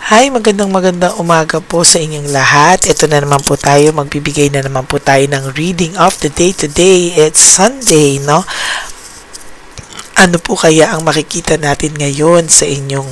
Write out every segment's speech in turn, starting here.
Hi, magandang umaga po sa inyong lahat. Ito na naman po tayo, magbibigay na naman po tayo ng reading of the day today. It's Sunday, no? Ano po kaya ang makikita natin ngayon sa inyong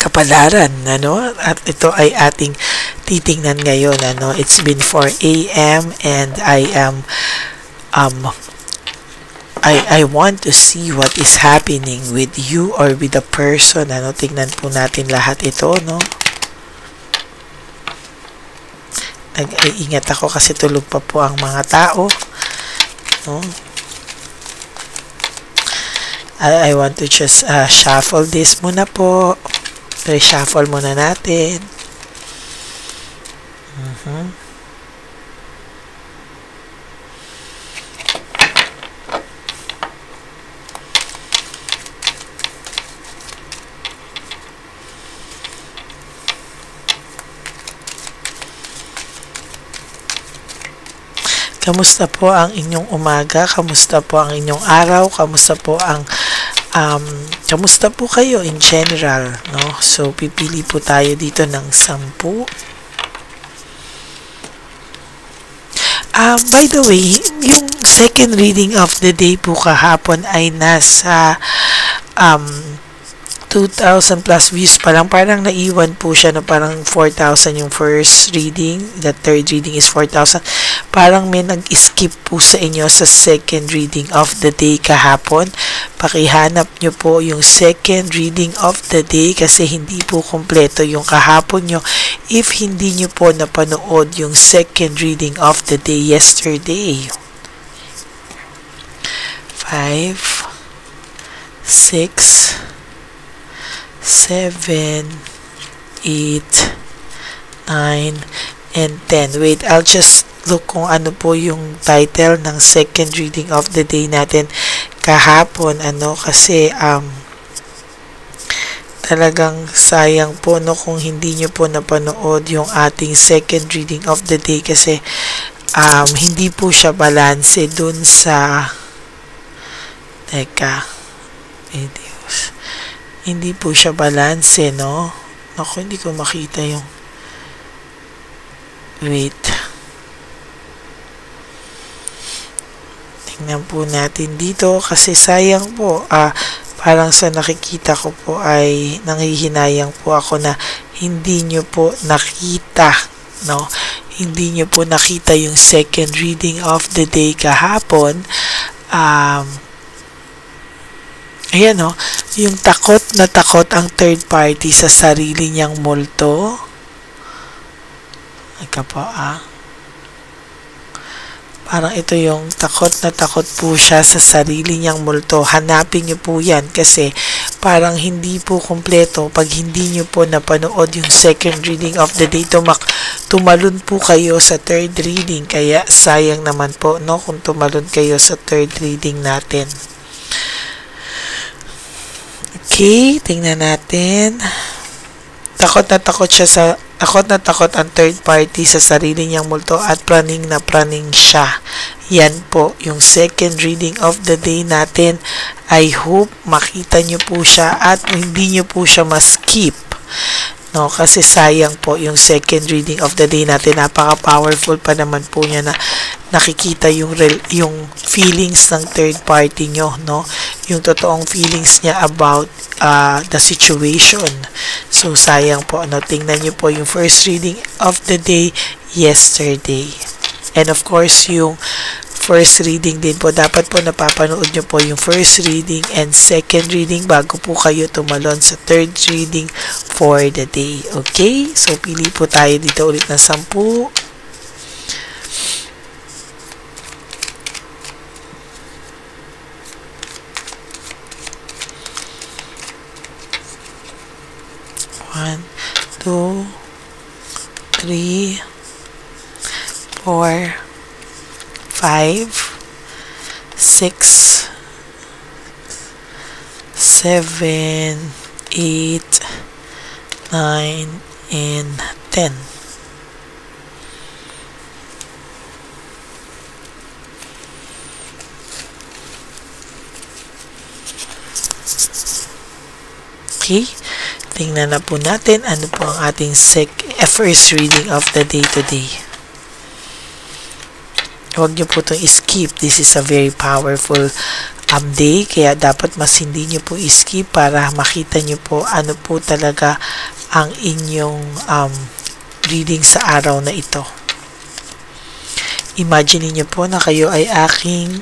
kapalaran, ano? At ito ay ating titingnan ngayon, ano? It's been 4 a.m. and I want to see what is happening with you or with the person. Ano, tingnan po natin lahat ito, no? Nag-iingat ako kasi tulog pa po ang mga tao, no? I want to just shuffle this muna po. Shuffle muna natin. Kamusta po ang inyong umaga? Kamusta po ang inyong araw? Kamusta po kayo in general, no? So, pipili po tayo dito ng 10. By the way, yung second reading of the day po kahapon ay nasa 2,000 plus views pa lang. Parang naiwan po siya, no? Parang 4,000 yung first reading. The third reading is 4,000. Parang may nag-skip po sa inyo sa second reading of the day kahapon. Pakihanap nyo po yung second reading of the day kasi hindi po kompleto yung kahapon nyo if hindi nyo po napanood yung second reading of the day yesterday. 5, 6, 7, 8, 9, and 10. Wait, I'll just look kung ano po yung title ng second reading of the day natin kahapon, ano, kasi talagang sayang po, no, kung hindi nyo po napanood yung ating second reading of the day kasi hindi po siya balanse dun sa videos. Hindi po siya balanse, no? Naku, hindi ko makita yung wait. Tingnan po natin dito kasi sayang po. Parang sa nakikita ko po ay nanghihinayang po ako na hindi nyo po nakita, no? Hindi nyo po nakita yung second reading of the day kahapon. Ayan, no? Yung takot na takot ang third party sa sarili niyang multo. Ika po, Parang ito yung takot na takot po siya sa sarili niyang multo. Hanapin niyo po yan kasi parang hindi po kompleto pag hindi niyo po napanood yung second reading of the day. Tumalon po kayo sa third reading. Kaya sayang naman po, no, kung tumalon kayo sa third reading natin. Okay, tingnan natin. Takot na takot ang third party sa sarili niyang multo at praning na praning siya. Yan po yung second reading of the day natin. I hope makita niyo po siya at hindi niyo po siya ma-skip, no? Kasi sayang po yung second reading of the day natin. Napaka-powerful pa naman po niya na nakikita yung feelings ng third party nyo, no? Yung totoong feelings niya about the situation. So, sayang po, no? Tingnan nyo po yung first reading of the day yesterday. And of course, yung first reading din po, dapat po napapanood nyo po yung first reading and second reading bago po kayo tumalon sa third reading for the day. Okay? So, pili po tayo dito ulit ng 10. One, 2, 3, 4, 5, 6, 7, 8, 9, and 10. Okay? Tingnan na po natin ano po ang ating first reading of the day today. Huwag niyo po itong skip. This is a very powerful day, kaya dapat mas hindi niyo po skip para makita niyo po ano po talaga ang inyong reading sa araw na ito. Imagine niyo po na kayo ay aking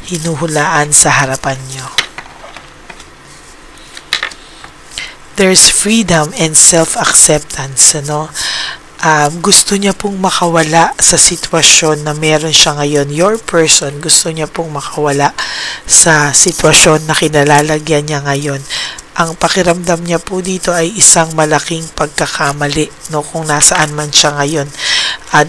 hinuhulaan sa harapan niyo. There's freedom and self-acceptance, ano? Gusto niya pong makawala sa sitwasyon na meron siya ngayon. Your person, gusto niya pong makawala sa sitwasyon na kinalalagyan niya ngayon. Ang pakiramdam niya po dito ay isang malaking pagkakamali, no, kung nasaan man siya ngayon.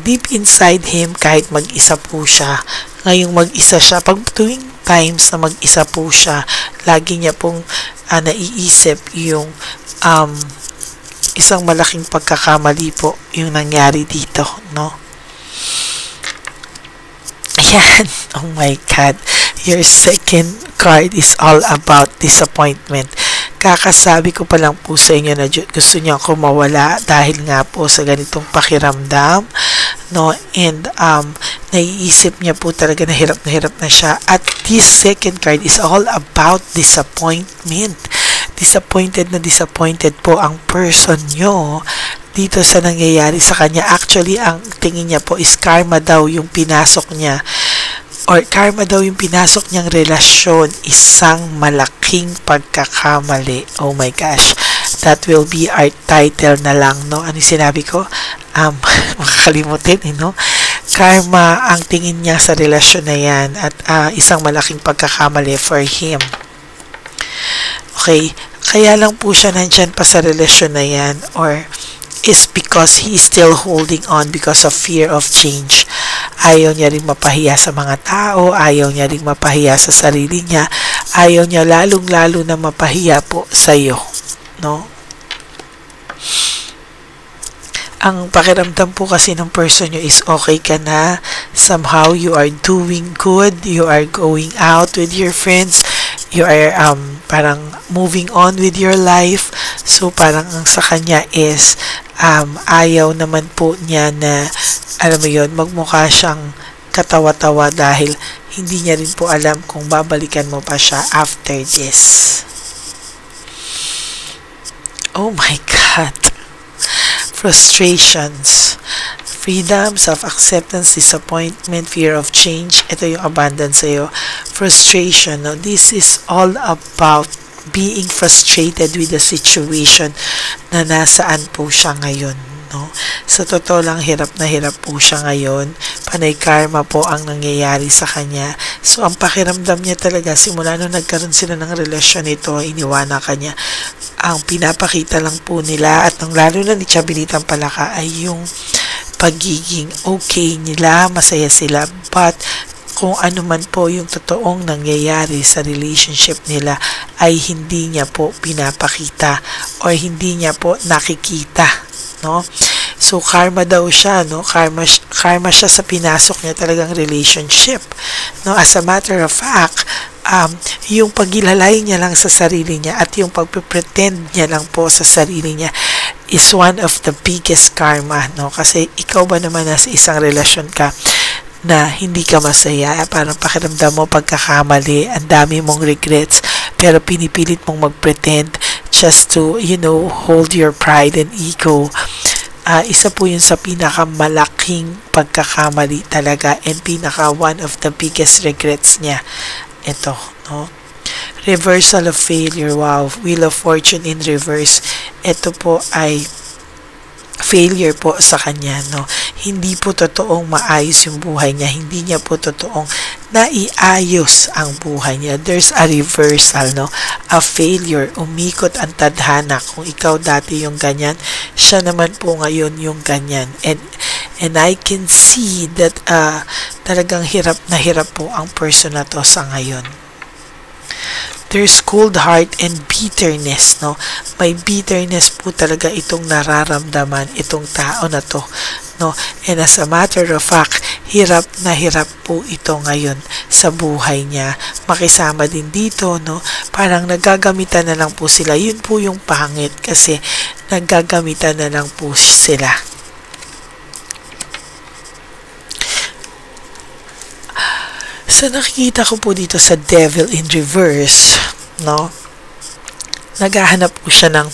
Deep inside him, kahit mag-isa po siya, ngayong mag-isa siya, pag tuwing times na mag-isa po siya, lagi niya pong naiisip yung isang malaking pagkakamali po yung nangyari dito, no? Ayan, oh my God, your second card is all about disappointment. Kakasabi ko pa lang po sa inyo na gusto niya ako mawala dahil nga po sa ganitong pakiramdam, no? And naiisip niya po talaga na hirap na siya. At this second card is all about disappointment. Disappointed na disappointed po ang person nyo dito sa nangyayari sa kanya. Actually, ang tingin niya po is karma daw yung pinasok niya, or karma daw yung pinasok niyang relasyon, isang malaking pagkakamali. Oh my gosh, that will be our title na lang, no? Ano sinabi ko? Makakalimutin, no? Karma ang tingin niya sa relasyon na yan, at isang malaking pagkakamali for him. Okay, kaya lang po siya nandyan pa sa relasyon na yan, or is because he is still holding on because of fear of change. Ayaw niya rin mapahiya sa mga tao, ayaw niya rin mapahiya sa sarili niya, ayaw niya lalong-lalo na mapahiya po sa iyo, no? Ang pakiramdam po kasi ng person nyo is okay ka na, somehow you are doing good, you are going out with your friends, you are parang moving on with your life. So parang ang sa kanya is ayaw naman po niya na, alam mo yun, magmukha siyang katawa-tawa dahil hindi niya rin po alam kung babalikan mo pa siya after this. Oh my God. Frustrations, freedom, self-acceptance, disappointment, fear of change. Ito yung abundance sa'yo. Frustration. No? This is all about being frustrated with the situation na nasaan po siya ngayon. No? Sa totoo lang, hirap na hirap po siya ngayon. Panay karma po ang nangyayari sa kanya. So, ang pakiramdam niya talaga, simula nung nagkaroon sila ng relasyon ito, iniwanan ka niya. Ang pinapakita lang po nila, at ang lalo na ni Chabinitang Palaka, ay yung pagiging okay nila, masaya sila. But, kung ano man po yung totoong nangyayari sa relationship nila, ay hindi niya po pinapakita or hindi niya po nakikita, no? So karma daw siya, no? Karma siya sa pinasok niya talagang relationship, no? As a matter of fact, yung paghilalay niya lang sa sarili niya at yung pagpe-pretend niya lang po sa sarili niya is one of the biggest karma, no? Kasi ikaw ba naman nasa isang relasyon ka na hindi ka masaya, parang pakiramdam mo pagkakamali, ang dami mong regrets, pero pinipilit mong mag-pretend just to, you know, hold your pride and ego. Isa po yun sa pinakamalaking pagkakamali talaga, and one of the biggest regrets niya. Ito, no? Reversal of failure. Wow, Wheel of Fortune in reverse. Ito po ay failure po sa kanya, no? Hindi po totoong maayos yung buhay niya, hindi niya po totoong naiayos ang buhay niya. There's a reversal, no? A failure, umikot ang tadhana. Kung ikaw dati yung ganyan, siya naman po ngayon yung ganyan. And I can see that talagang hirap po ang person na to sa ngayon. There's cold heart and bitterness, no? May bitterness po talaga itong nararamdaman, itong tao na to, no? And as a matter of fact, hirap na hirap po ito ngayon sa buhay niya. Makisama din dito, no? Parang naggagamitan na lang po sila. Yun po yung pangit kasi naggagamitan na lang po sila. So nakikita ko po dito sa Devil in Reverse, no? Naghahanap po siya ng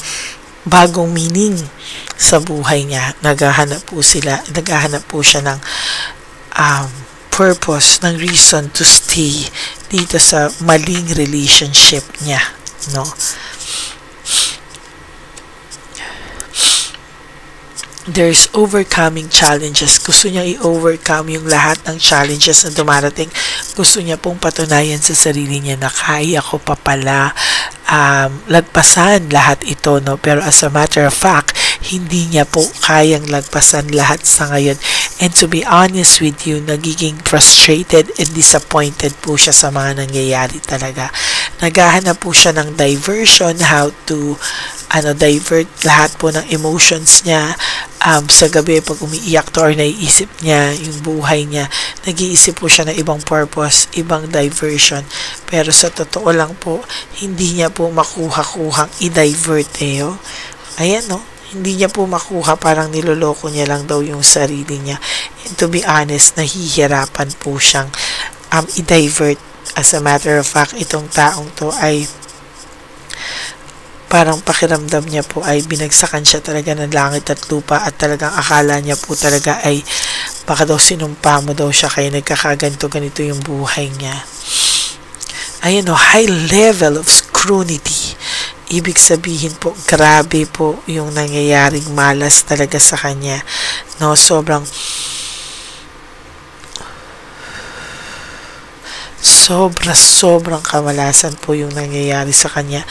bagong meaning sa buhay niya. Naghahanap po siya ng purpose, ng reason to stay dito sa maling relationship niya, no? There's overcoming challenges. Gusto niya i-overcome yung lahat ng challenges na dumarating. Gusto niya pong patunayan sa sarili niya na kaya ko pa pala lagpasan lahat ito, no? Pero as a matter of fact, hindi niya po kayang lagpasan lahat sa ngayon. And to be honest with you, nagiging frustrated and disappointed po siya sa mga nangyayari talaga. Naghahanap po siya ng diversion, how to divert lahat po ng emotions niya. Sa gabi pag umiiyak to or naiisip niya yung buhay niya, nag-iisip po siya ng ibang purpose, ibang diversion. Pero sa totoo lang po, hindi niya po makuha-kuhang i-divert Ayan, no? Hindi niya po makuha, parang niloloko niya lang daw yung sarili niya. And to be honest, nahihirapan po siyang i-divert. As a matter of fact, itong taong to ay parang pakiramdam niya po ay binagsakan siya talaga ng langit at lupa at talagang akala niya po talaga ay baka daw sinumpa mo daw siya kaya ganito yung buhay niya. Ayan o, high level of scrutiny. Ibig sabihin po, grabe po yung nangyayaring malas talaga sa kanya. No, sobrang kamalasan po yung nangyayari sa kanya.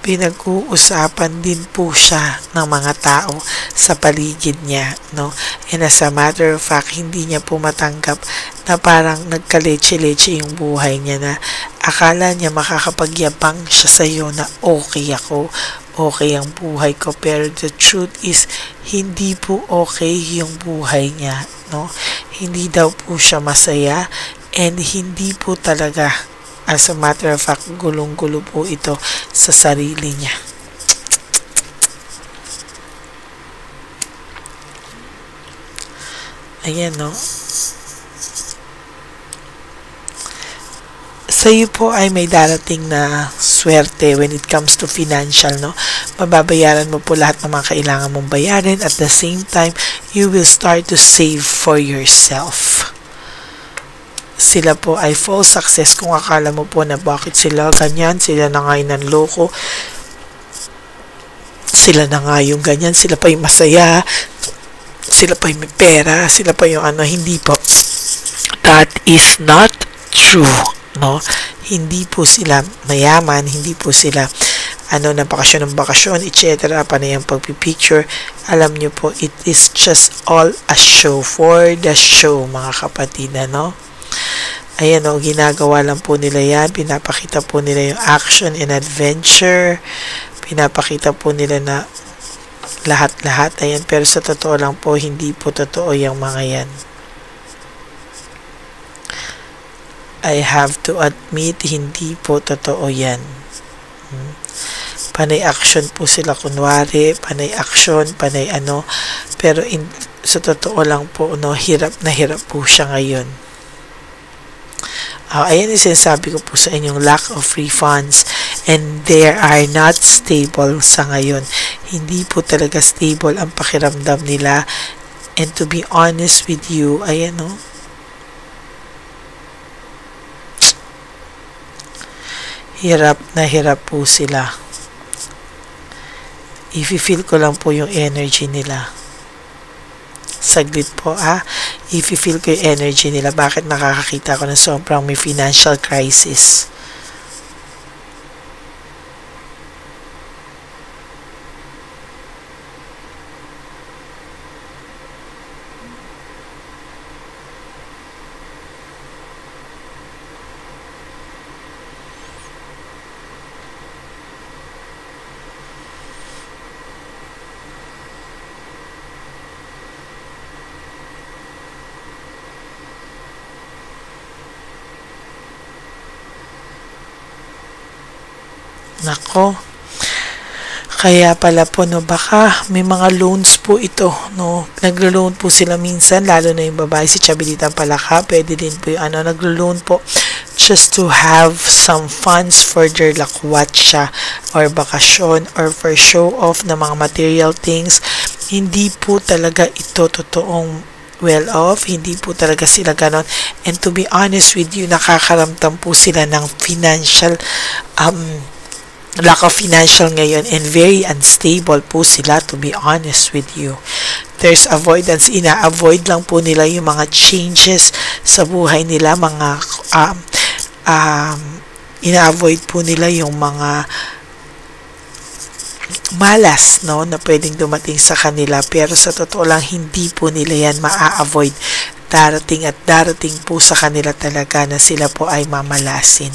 Pinag-uusapan din po siya ng mga tao sa paligid niya, no? And as a matter of fact, hindi niya po matanggap na parang nagkaleche-leche yung buhay niya, na akala niya makakapagyabang siya sa iyo na okay ako, okay ang buhay ko, pero the truth is hindi po okay yung buhay niya, no? Hindi daw po siya masaya and hindi po talaga, as a matter of fact, gulong-gulo po ito sa sarili niya. Ayan, no? Sa iyo po ay may darating na swerte when it comes to financial, no? Mababayaran mo po lahat ng mga kailangan mong bayarin. At the same time, you will start to save for yourself. Sila po ay false success. Kung akala mo po na bakit sila ganyan, sila na nga yung nanloko, sila na nga yung ganyan, sila pa yung masaya, sila pa yung may pera, sila pa yung hindi po. That is not true, no? Hindi po sila mayaman, hindi po sila ng bakasyon, etc. Panay ang pagpipicture. Alam nyo po, it is just all a show, for the show, mga kapatid, no? Ayan o, ginagawa lang po nila yan. Pinapakita po nila yung action and adventure. Pinapakita po nila na lahat-lahat. Ayan, pero sa totoo lang po, hindi po totoo yung mga yan. I have to admit, hindi po totoo yan. Panay action po sila kunwari, panay action, panay pero sa totoo lang po, no, hirap na hirap po siya ngayon. Ayan yung sinasabi ko po sa inyong lack of free funds and they are not stable sa ngayon. Hindi po talaga stable ang pakiramdam nila. And to be honest with you, ayan o, hirap na hirap po sila. I-feel ko lang po yung energy nila. Saglit po i-feel ko yung energy nila. Bakit nakakakita ko na sobrang may financial crisis? Nako. Kaya pala po, no, baka may mga loans po ito, no. Naglo-loan po sila minsan, lalo na yung babae, si Chabelita Palaka. Pwede din po yung naglo-loan po just to have some funds for their lakwatsa or bakasyon or for show off na mga material things. Hindi po talaga ito totoong well off, hindi po talaga sila ganon. And to be honest with you, nakakaramdam po sila ng financial lack of financial ngayon, and very unstable po sila, to be honest with you. There's avoidance, ina-avoid lang po nila yung mga changes sa buhay nila, mga ina-avoid po nila yung mga malas, no, na pwedeng dumating sa kanila, pero sa totoo lang hindi po nila yan maa-avoid. Darating at darating po sa kanila talaga na sila po ay mamalasin.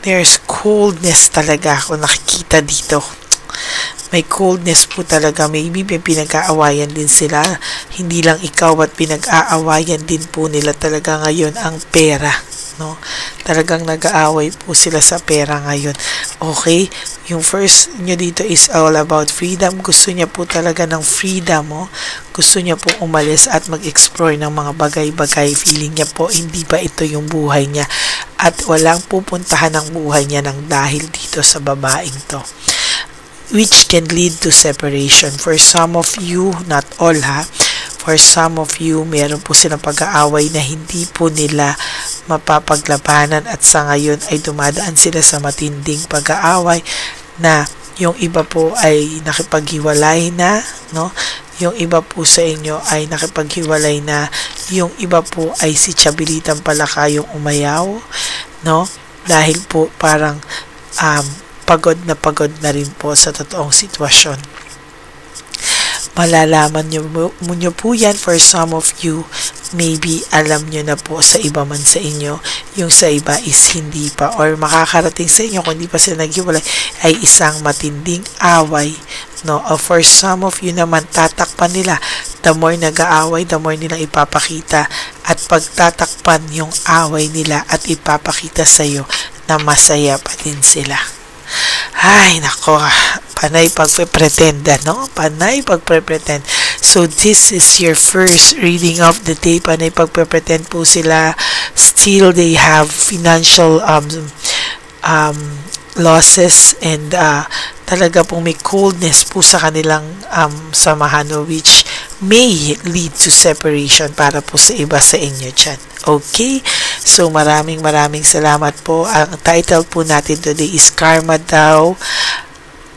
There's coldness talaga ako nakikita dito. May coldness po talaga. Maybe may pinag-aawayan din sila. Hindi lang ikaw at pinag-aawayan din po nila talaga ngayon ang pera. No? Talagang nag-aaway po sila sa pera ngayon. Okay? Yung first nyo dito is all about freedom. Gusto niya po talaga ng freedom. Oh? Gusto niya po umalis at mag-explore ng mga bagay-bagay. Feeling niya po hindi ba ito yung buhay niya. At walang pupuntahan ng buhay niya ng dahil dito sa babaeng to. Which can lead to separation. For some of you, not all ha, for some of you, meron po silang pag-aaway na hindi po nila mapapaglabanan at sa ngayon ay dumadaan sila sa matinding pag-aaway na yung iba po ay nakipaghiwalay na, no? Yung iba po sa inyo ay nakipaghiwalay na, yung iba po ay si Chabelita Palaka yung umayaw, no? Dahil po parang pagod na rin po sa totoong sitwasyon. Malalaman nyo po yan for some of you. Maybe alam nyo na po sa iba man sa inyo. Yung sa iba is hindi pa, or makakarating sa inyo kung hindi pa sila naghiwalay, ay isang matinding away. No? Or for some of you naman, tatakpan nila. The more nag-aaway, the more nilang ipapakita. At pagtatakpan yung away nila at ipapakita sa iyo na masaya pa din sila. Ay, nako, panay pagpe-pretend, no? Panay pagpe-pretend. So, this is your first reading of the day. Panay pagpe-pretend po sila. Still, they have financial losses and talaga pong may coldness po sa kanilang samahan, which may lead to separation para po sa iba sa inyo dyan. Okay? So, maraming salamat po. Ang title po natin today is Karma daw.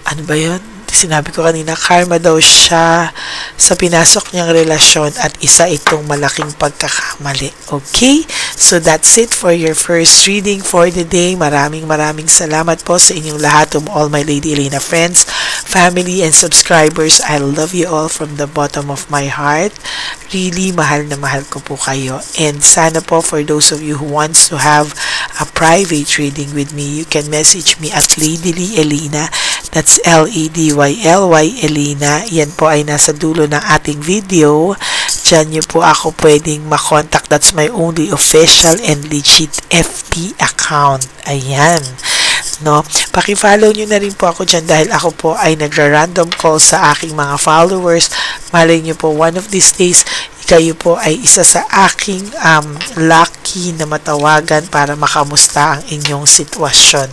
Ano ba yun? Sinabi ko kanina, karma daw siya sa pinasok niyang relasyon at isa itong malaking pagkakamali. Okay? So, that's it for your first reading for the day. Maraming salamat po sa inyong lahat, of all my Lady Elena friends, family, and subscribers. I love you all from the bottom of my heart. Really, mahal na mahal ko po kayo. And sana po, for those of you who wants to have a private reading with me, you can message me at Lady Elena. That's LEDYLY Elena. Yan po ay nasa dulo ng ating video. Diyan nyo po ako pwedeng makontak. That's my only official and legit FB account. Ayan. No? Paki-follow nyo na rin po ako dyan dahil ako po ay nagra-random call sa aking mga followers. Malay nyo po, one of these days, kayo po ay isa sa aking lucky na matawagan para makamusta ang inyong sitwasyon.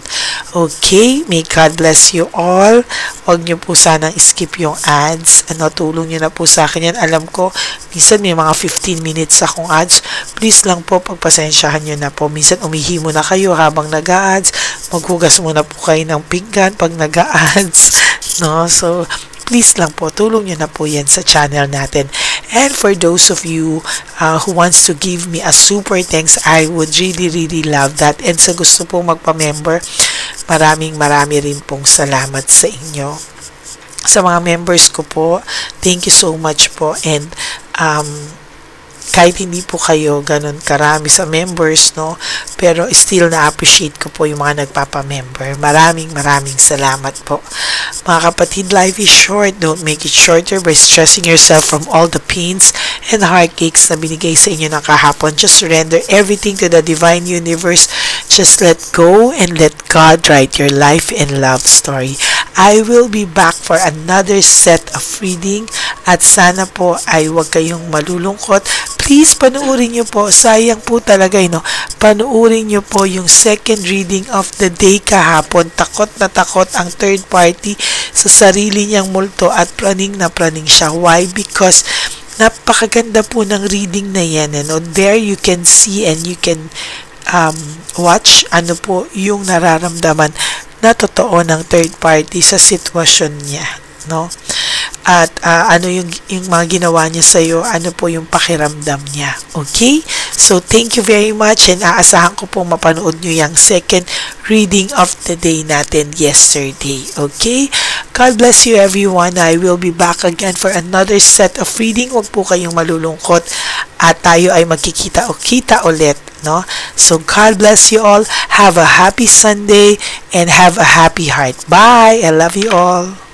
Okay? May God bless you all. Huwag nyo po sanang skip yung ads. Tulong nyo na po sa akin yan. Alam ko, minsan may mga 15 minutes akong ads. Please lang po, pagpasensyahan nyo na po. Minsan umihimo na kayo habang nag-ads. Maghugas muna po kayo ng pinggan pag nag-ads. No? So, please lang po, tulong nyo na po yan sa channel natin. And for those of you who wants to give me a super thanks, I would really love that. And sa gusto pong magpa-member, marami rin pong salamat sa inyo. Sa mga members ko po, thank you so much po. And kahit hindi po kayo ganun karami sa members, no, pero still na-appreciate ko po yung mga nagpapa-member. Maraming salamat po. Mga kapatid, life is short. Don't make it shorter by stressing yourself from all the pains and heartaches na binigay sa inyo ng kahapon. Just surrender everything to the divine universe. Just let go and let God write your life and love story. I will be back for another set of reading at sana po ay huwag kayong malulungkot. Please, panuorin nyo po. Sayang po talaga, panuorin nyo po yung second reading of the day kahapon. Takot na takot ang third party sa sarili niyang multo at praning na praning siya. Why? Because napakaganda po ng reading na yan. There you can see and you can watch ano po yung nararamdaman na totoo ng third party sa sitwasyon niya, no? At ano yung mga ginawa niya sa iyo, ano po yung pakiramdam niya. Okay? So thank you very much and aasahan ko po mapanood niyo yung second reading of the day natin yesterday. Okay? God bless you everyone. I will be back again for another set of reading. Huwag po kayong malulungkot at tayo ay magkikita o kita ulit, no? So God bless you all. Have a happy Sunday and have a happy heart. Bye. I love you all.